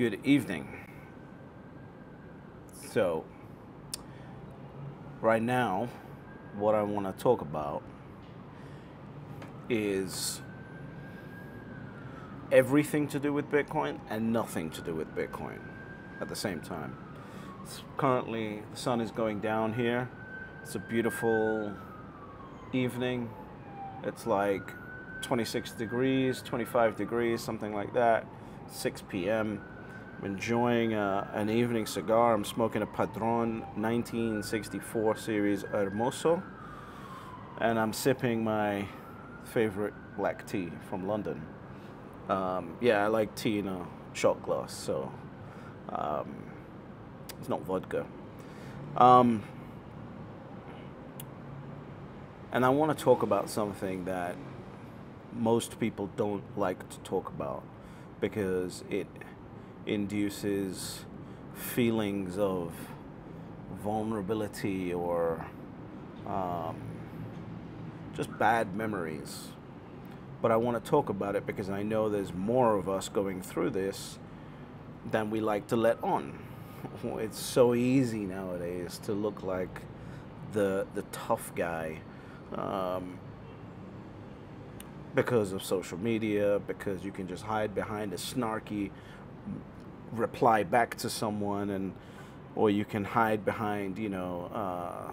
Good evening. So, right now, what I want to talk about is everything to do with Bitcoin and nothing to do with Bitcoin at the same time. Currently, the sun is going down here. It's a beautiful evening. It's like 26 degrees, 25 degrees, something like that. 6 p.m. I'm enjoying an evening cigar. I'm smoking a Padron 1964 series Hermoso, and I'm sipping my favorite black tea from London. Yeah, I like tea in a shot glass, so it's not vodka. Um, and I want to talk about something that most people don't like to talk about because it induces feelings of vulnerability or just bad memories. But I want to talk about it because I know there's more of us going through this than we like to let on. It's so easy nowadays to look like the tough guy because of social media, because you can just hide behind a snarky reply back to someone, and or you can hide behind, a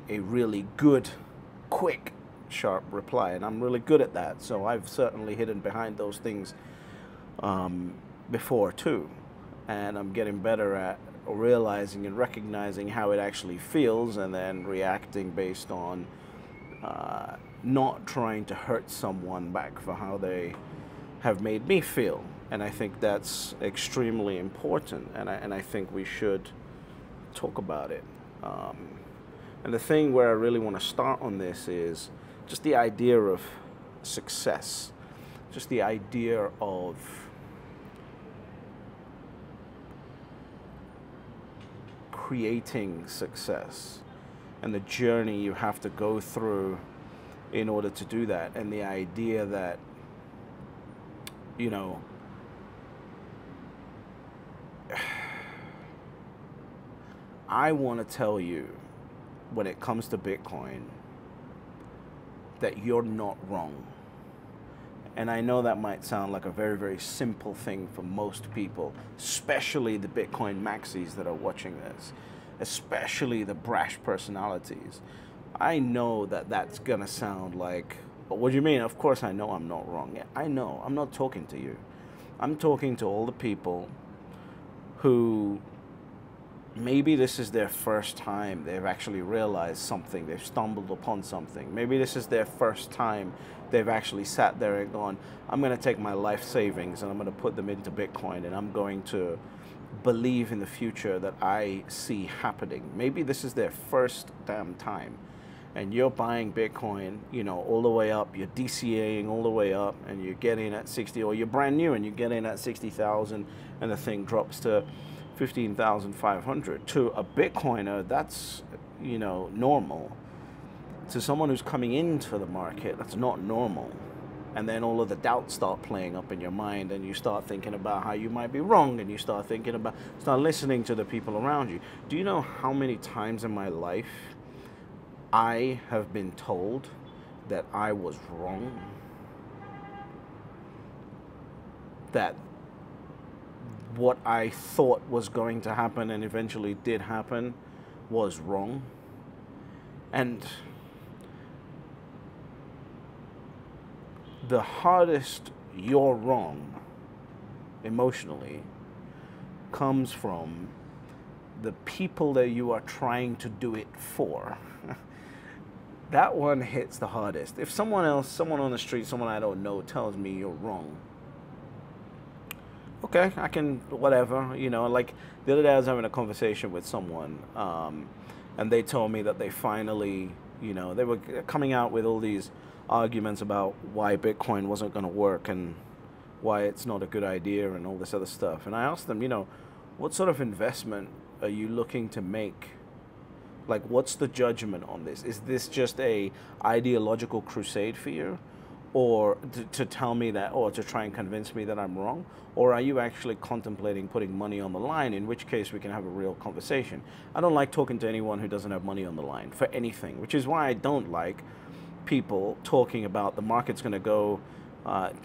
really good, quick, sharp reply. And I'm really good at that, so I've certainly hidden behind those things before too, and I'm getting better at realizing and recognizing how it actually feels and then reacting based on not trying to hurt someone back for how they have made me feel. And I think that's extremely important, and I think we should talk about it. And the thing where I really want to start on this is just the idea of success, just the idea of creating success and the journey you have to go through in order to do that, and the idea that, I want to tell you, when it comes to Bitcoin, that you're not wrong. And I know that might sound like a very, very simple thing for most people, especially the Bitcoin maxis that are watching this, especially the brash personalities. I know that that's going to sound like, what do you mean? Of course I know I'm not wrong. Yeah, I know. I'm not talking to you. I'm talking to all the people who maybe this is their first time they've actually realized something, they've stumbled upon something. Maybe this is their first time they've actually sat there and gone, I'm going to take my life savings and I'm going to put them into Bitcoin, and I'm going to believe in the future that I see happening. Maybe this is their first damn time, and you're buying Bitcoin, all the way up, you're DCAing all the way up, and you get in at 60, or you're brand new and you get in at 60,000 and the thing drops to 15,500. To a Bitcoiner, that's, normal. To someone who's coming into the market, that's not normal. And then all of the doubts start playing up in your mind, and you start thinking about how you might be wrong, and you start listening to the people around you. Do you know how many times in my life I have been told that I was wrong? That what I thought was going to happen and eventually did happen was wrong. And the hardest you're wrong emotionally comes from the people that you are trying to do it for. That one hits the hardest. If someone on the street, someone I don't know, tells me you're wrong, okay, I can, whatever, like the other day I was having a conversation with someone, and they told me that they finally, they were coming out with all these arguments about why Bitcoin wasn't going to work and why it's not a good idea and all this other stuff. And I asked them, what sort of investment are you looking to make? Like, what's the judgment on this? Is this just a ideological crusade for you? or to tell me that, or to try and convince me that I'm wrong? Or are you actually contemplating putting money on the line, in which case we can have a real conversation? I don't like talking to anyone who doesn't have money on the line for anything, which is why I don't like people talking about the market's going to go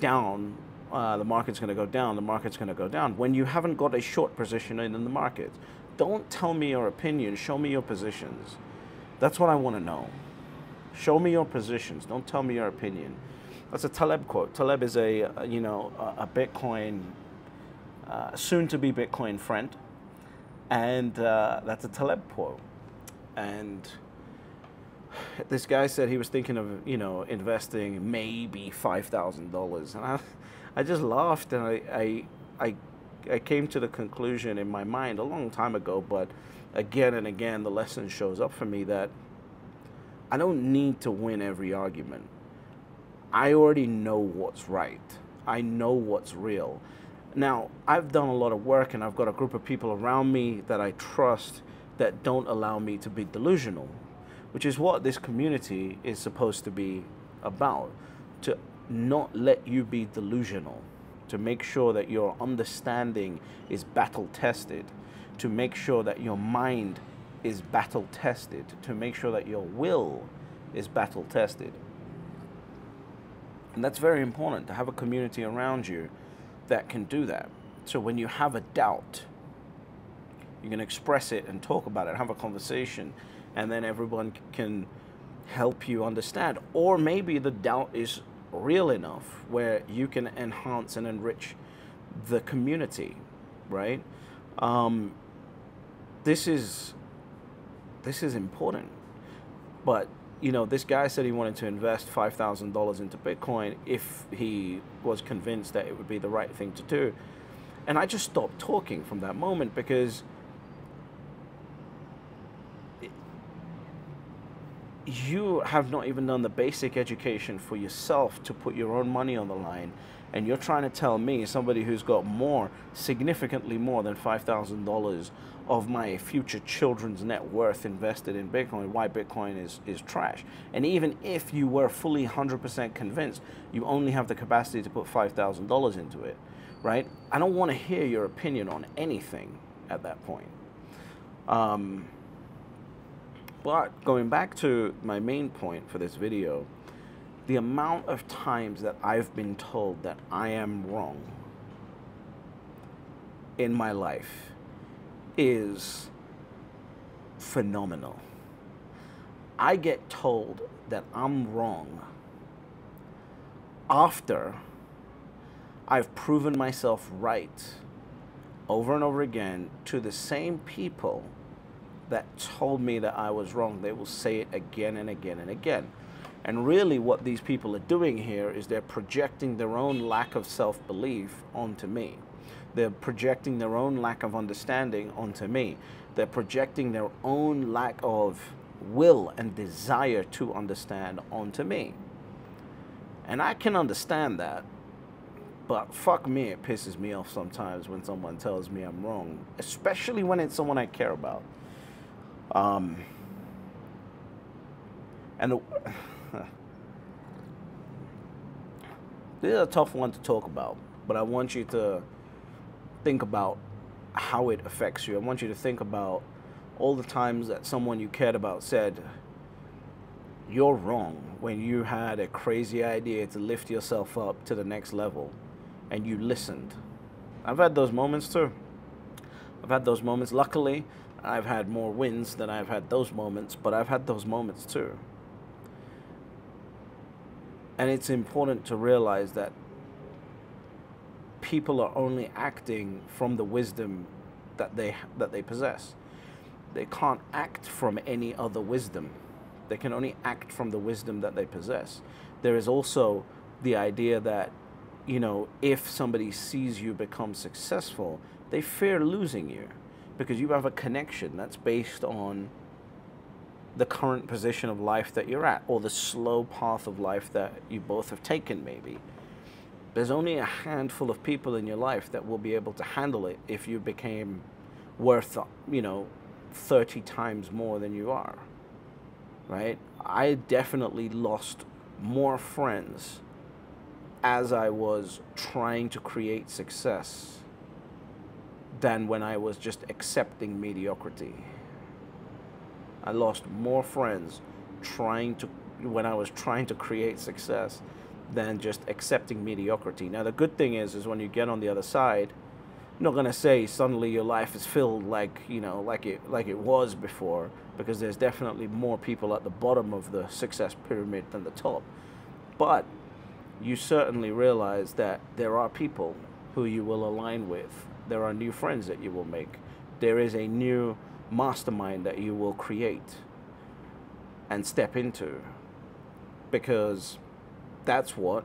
down, the market's going to go down, the market's going to go down, when you haven't got a short position in the market. Don't tell me your opinion, show me your positions. That's what I want to know. Show me your positions, don't tell me your opinion. That's a Taleb quote. Taleb is a Bitcoin, soon-to-be Bitcoin friend, and that's a Taleb quote. And this guy said he was thinking of, investing maybe $5,000, and I just laughed, and I came to the conclusion in my mind a long time ago, but again and again the lesson shows up for me that I don't need to win every argument. I already know what's right. I know what's real. Now, I've done a lot of work, and I've got a group of people around me that I trust that don't allow me to be delusional, which is what this community is supposed to be about, to not let you be delusional, to make sure that your understanding is battle-tested, to make sure that your mind is battle-tested, to make sure that your will is battle-tested. And that's very important, to have a community around you that can do that. So when you have a doubt, you can express it and talk about it, have a conversation, and then everyone can help you understand. Or maybe the doubt is real enough where you can enhance and enrich the community, right? This is important. But this guy said he wanted to invest $5,000 into Bitcoin if he was convinced that it would be the right thing to do. And I just stopped talking from that moment, because you have not even done the basic education for yourself to put your own money on the line. And you're trying to tell me, somebody who's got more, significantly more than $5,000 of my future children's net worth invested in Bitcoin, why Bitcoin is trash. And even if you were fully 100% convinced, you only have the capacity to put $5,000 into it, right? I don't want to hear your opinion on anything at that point. But going back to my main point for this video, the amount of times that I've been told that I am wrong in my life is phenomenal. I get told that I'm wrong after I've proven myself right over and over again to the same people that told me that I was wrong. They will say it again and again and again. And really what these people are doing here is they're projecting their own lack of self-belief onto me. They're projecting their own lack of understanding onto me. They're projecting their own lack of will and desire to understand onto me. And I can understand that, but fuck me, it pisses me off sometimes when someone tells me I'm wrong, especially when it's someone I care about. This is a tough one to talk about, but I want you to think about how it affects you. I want you to think about all the times that someone you cared about said, you're wrong, when you had a crazy idea to lift yourself up to the next level, and you listened. I've had those moments too. I've had those moments. Luckily, I've had more wins than I've had those moments, but I've had those moments too. And it's important to realize that people are only acting from the wisdom that they possess. They can't act from any other wisdom. They can only act from the wisdom that they possess. There is also the idea that, if somebody sees you become successful, they fear losing you because you have a connection that's based on the current position of life that you're at, or the slow path of life that you both have taken maybe. There's only a handful of people in your life that will be able to handle it if you became worth, 30 times more than you are, right? I definitely lost more friends as I was trying to create success than when I was just accepting mediocrity. I lost more friends when I was trying to create success than just accepting mediocrity. Now the good thing is when you get on the other side, I'm not gonna say suddenly your life is filled like it was before, because there's definitely more people at the bottom of the success pyramid than the top. But you certainly realize that there are people who you will align with. There are new friends that you will make. There is a new mastermind that you will create and step into, because that's what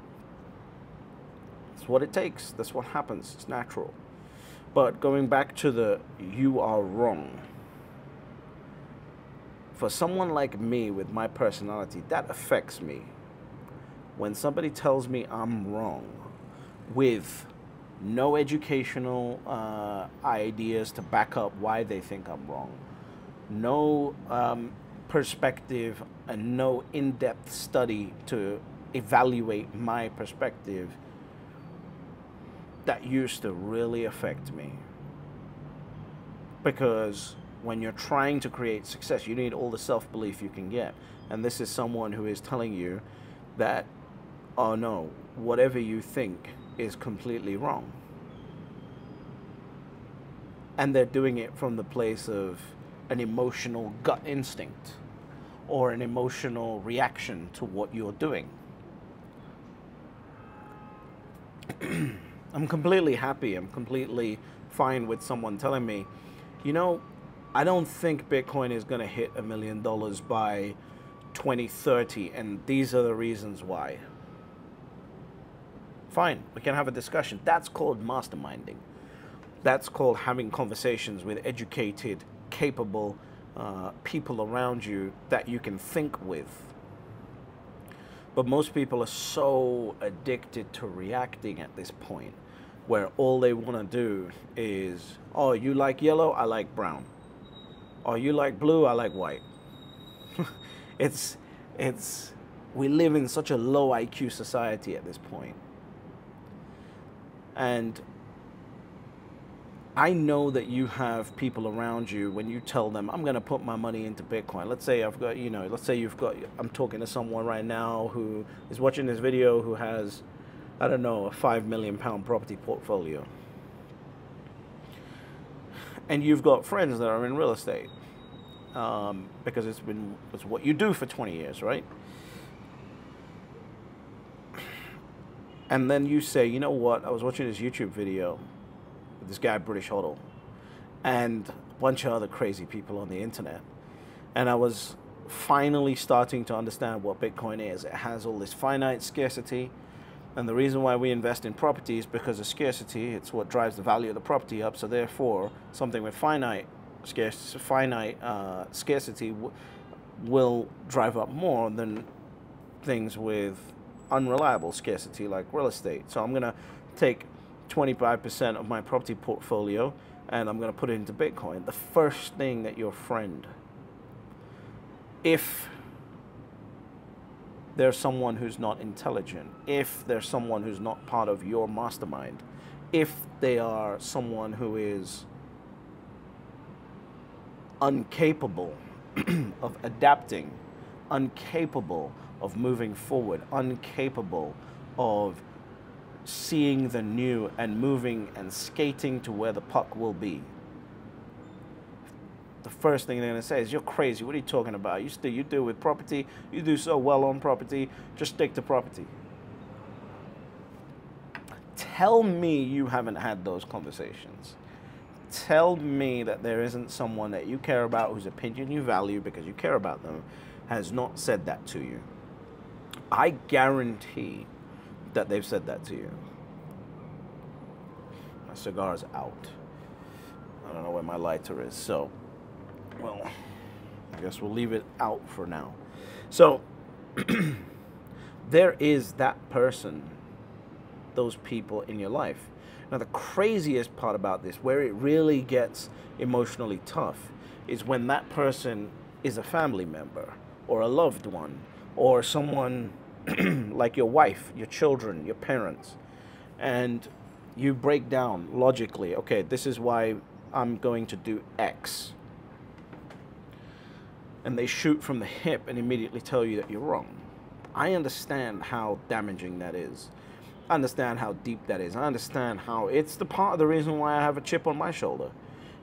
it takes. That's what happens. It's natural. But going back to the you are wrong. For someone like me with my personality, that affects me. When somebody tells me I'm wrong with no educational ideas to back up why they think I'm wrong, no perspective and no in-depth study to evaluate my perspective, that used to really affect me. Because when you're trying to create success, you need all the self-belief you can get. And this is someone who is telling you that, oh no, whatever you think is completely wrong. And they're doing it from the place of an emotional gut instinct or an emotional reaction to what you're doing. I'm completely happy. I'm completely fine with someone telling me, you know, I don't think Bitcoin is going to hit $1 million by 2030, and these are the reasons why. Fine, we can have a discussion. That's called masterminding. That's called having conversations with educated, capable people around you that you can think with. But most people are so addicted to reacting at this point, where all they want to do is, oh, you like yellow, I like brown. Oh, you like blue, I like white. We live in such a low IQ society at this point. And I know that you have people around you when you tell them, I'm going to put my money into Bitcoin. Let's say I'm talking to someone right now who is watching this video who has, I don't know, a £5 million property portfolio. And you've got friends that are in real estate, because it's what you do for 20 years, right? And then you say, you know what, I was watching this YouTube video with this guy, BRITISH HODL, and a bunch of other crazy people on the internet. And I was finally starting to understand what Bitcoin is. It has all this finite scarcity. And the reason why we invest in property is because of scarcity. It's what drives the value of the property up. So therefore, something with finite scarcity will drive up more than things with unreliable scarcity like real estate. So I'm going to take 25% of my property portfolio and I'm going to put it into Bitcoin. The first thing that your friend, if there's someone who's not intelligent, if there's someone who's not part of your mastermind, if they are someone who is incapable of adapting, incapable of moving forward, incapable of seeing the new and moving and skating to where the puck will be, the first thing they're going to say is, you're crazy. What are you talking about? You do with property. You do so well on property. Just stick to property. Tell me you haven't had those conversations. Tell me that there isn't someone that you care about, whose opinion you value because you care about them, has not said that to you. I guarantee that they've said that to you. My cigar's out. I don't know where my lighter is, so, well, I guess we'll leave it out for now. So, there is that person, those people in your life. Now, the craziest part about this, where it really gets emotionally tough, is when that person is a family member or a loved one or someone like your wife, your children, your parents, and you break down logically, okay, this is why I'm going to do X. And they shoot from the hip and immediately tell you that you're wrong. I understand how damaging that is. I understand how deep that is. I understand how it's the part of the reason why I have a chip on my shoulder.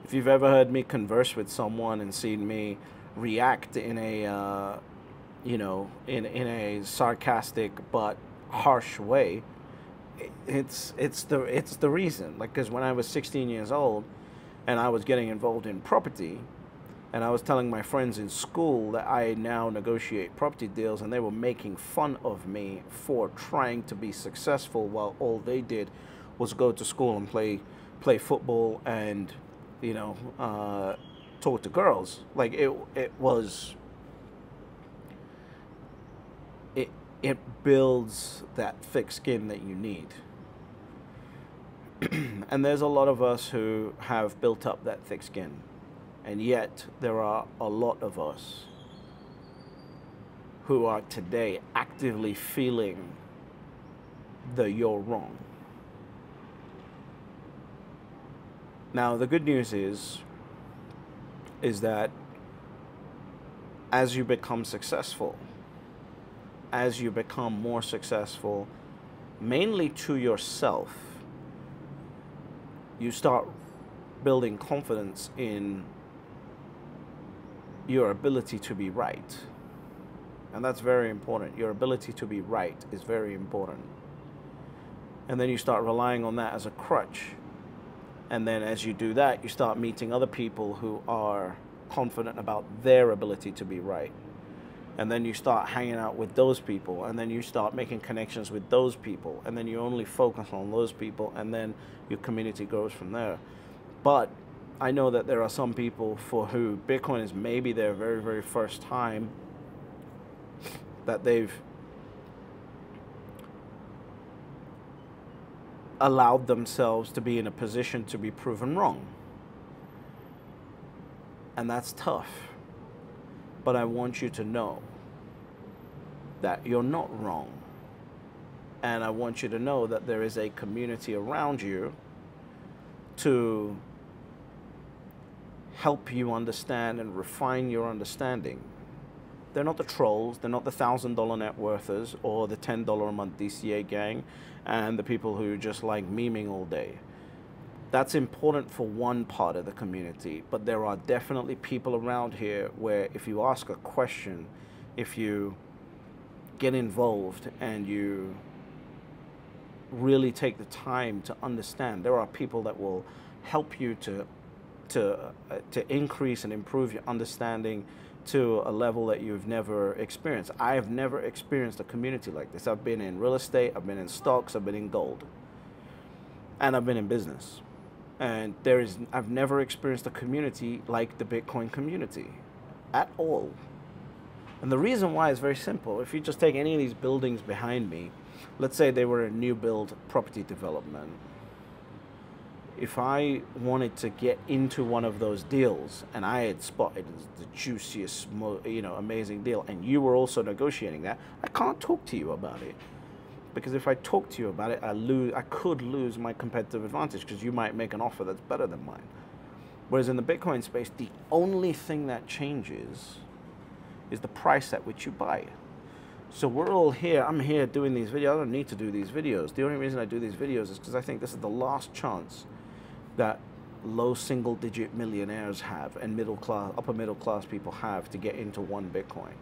If you've ever heard me converse with someone and seen me react in a, you know, in a sarcastic but harsh way, it's the reason. Like, because when I was 16 years old and I was getting involved in property, and I was telling my friends in school that I now negotiate property deals, and they were making fun of me for trying to be successful while all they did was go to school and play football and, you know, talk to girls. Like, it builds that thick skin that you need. And there's a lot of us who have built up that thick skin. And yet, there are a lot of us who are today actively feeling the you're wrong. Now, the good news is that as you become successful, as you become more successful, mainly to yourself, you start building confidence in your ability to be right. And that's very important. Your ability to be right is very important. And then you start relying on that as a crutch. And then as you do that, you start meeting other people who are confident about their ability to be right. And then you start hanging out with those people, and then you start making connections with those people, and then you only focus on those people, and then your community grows from there. But I know that there are some people for who Bitcoin is maybe their very, very first time that they've allowed themselves to be in a position to be proven wrong. And that's tough. But I want you to know that you're not wrong. And I want you to know that there is a community around you to help you understand and refine your understanding. They're not the trolls, they're not the $1,000 net worthers or the $10 a month DCA gang and the people who just like memeing all day. That's important for one part of the community, but there are definitely people around here where if you ask a question, if you get involved and you really take the time to understand, there are people that will help you to increase and improve your understanding to a level that you've never experienced. I have never experienced a community like this. I've been in real estate, I've been in stocks, I've been in gold, and I've been in business. And I've never experienced a community like the Bitcoin community at all. And the reason why is very simple. If you just take any of these buildings behind me, let's say they were a new build property development. If I wanted to get into one of those deals and I had spotted the juiciest, amazing deal, and you were also negotiating that, I can't talk to you about it. Because if I talk to you about it, I could lose my competitive advantage because you might make an offer that's better than mine. Whereas in the Bitcoin space, the only thing that changes is the price at which you buy it. So we're all here. I'm here doing these videos. I don't need to do these videos. The only reason I do these videos is because I think this is the last chance that low single-digit millionaires have and upper middle class people have to get into one Bitcoin.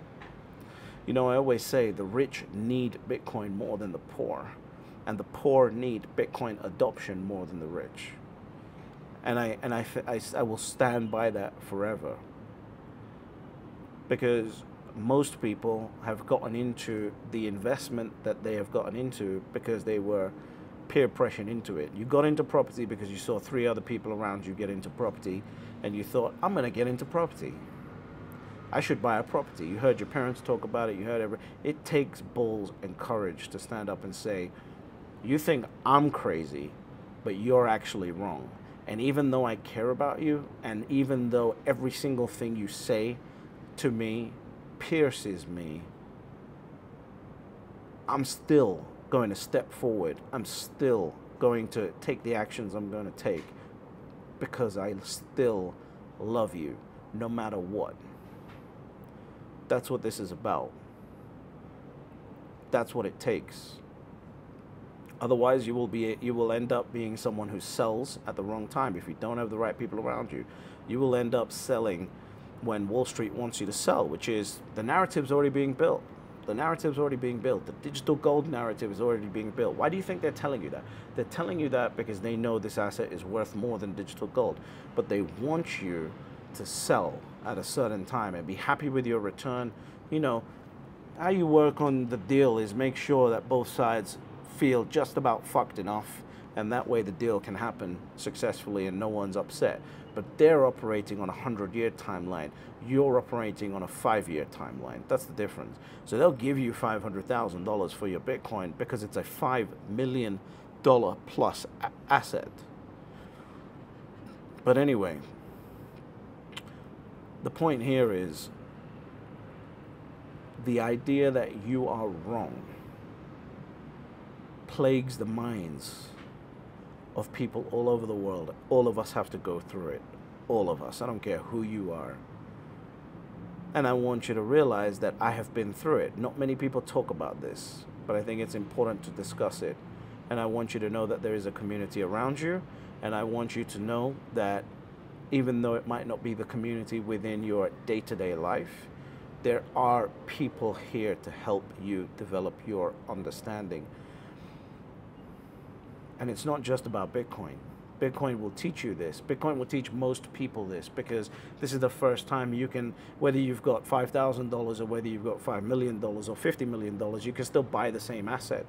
You know, I always say the rich need Bitcoin more than the poor, and the poor need Bitcoin adoption more than the rich. And I will stand by that forever, because most people have gotten into the investment that they have gotten into because they were peer pressured into it. You got into property because you saw 3 other people around you get into property, and you thought, I'm going to get into property. I should buy a property. You heard your parents talk about it. You heard it takes balls and courage to stand up and say, you think I'm crazy, but you're actually wrong. And even though I care about you, and even though every single thing you say to me pierces me, I'm still going to step forward. I'm still going to take the actions I'm going to take because I still love you no matter what. That's what this is about. That's what it takes. Otherwise, you will end up being someone who sells at the wrong time. If you don't have the right people around you, you will end up selling when Wall Street wants you to sell, which is the narrative's already being built. The narrative's already being built. The digital gold narrative is already being built. Why do you think they're telling you that? They're telling you that because they know this asset is worth more than digital gold. But they want you to sell at a certain time and be happy with your return. You know, how you work on the deal is make sure that both sides feel just about fucked enough, and that way the deal can happen successfully and no one's upset. But they're operating on a 100-year timeline. You're operating on a 5-year timeline. That's the difference. So they'll give you $500,000 for your Bitcoin because it's a $5 million plus asset. But anyway, the point here is the idea that you are wrong plagues the minds of people all over the world. All of us have to go through it. All of us. I don't care who you are. And I want you to realize that I have been through it. Not many people talk about this, but I think it's important to discuss it. And I want you to know that there is a community around you. And I want you to know that even though it might not be the community within your day-to-day life, there are people here to help you develop your understanding. And it's not just about Bitcoin. Bitcoin will teach you this. Bitcoin will teach most people this because this is the first time you can, whether you've got $5,000 or whether you've got $5 million or $50 million, you can still buy the same asset.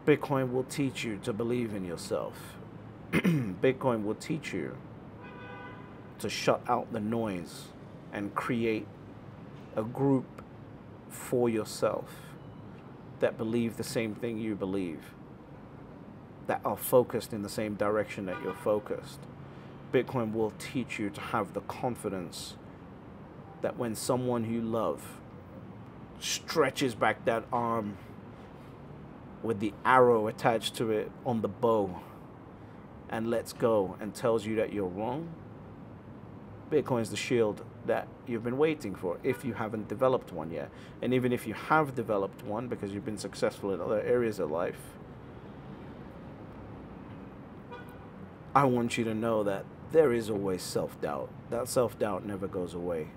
Bitcoin will teach you to believe in yourself. Bitcoin will teach you to shut out the noise and create a group for yourself that believe the same thing you believe, that are focused in the same direction that you're focused. Bitcoin will teach you to have the confidence that when someone you love stretches back that arm with the arrow attached to it on the bow and lets go and tells you that you're wrong, Bitcoin's the shield that you've been waiting for if you haven't developed one yet. And even if you have developed one because you've been successful in other areas of life, I want you to know that there is always self-doubt. That self-doubt never goes away.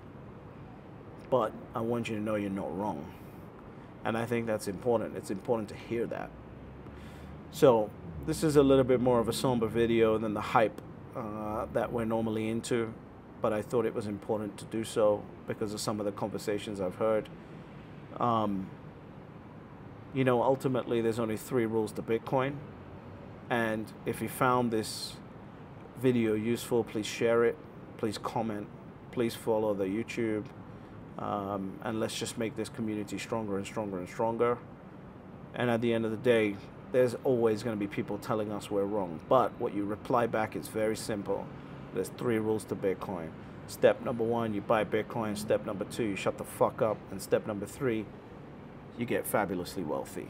But I want you to know you're not wrong. And I think that's important. It's important to hear that. So this is a little bit more of a somber video than the hype that we're normally into. But I thought it was important to do so because of some of the conversations I've heard. You know, ultimately, there's only 3 rules to Bitcoin. And if you found this video useful, please share it. Please comment. Please follow the YouTube. And let's just make this community stronger and stronger and stronger. And at the end of the day, there's always going to be people telling us we're wrong. But what you reply back is very simple. There's 3 rules to Bitcoin. Step number 1, you buy Bitcoin. Step number 2, you shut the fuck up. And step number 3, you get fabulously wealthy.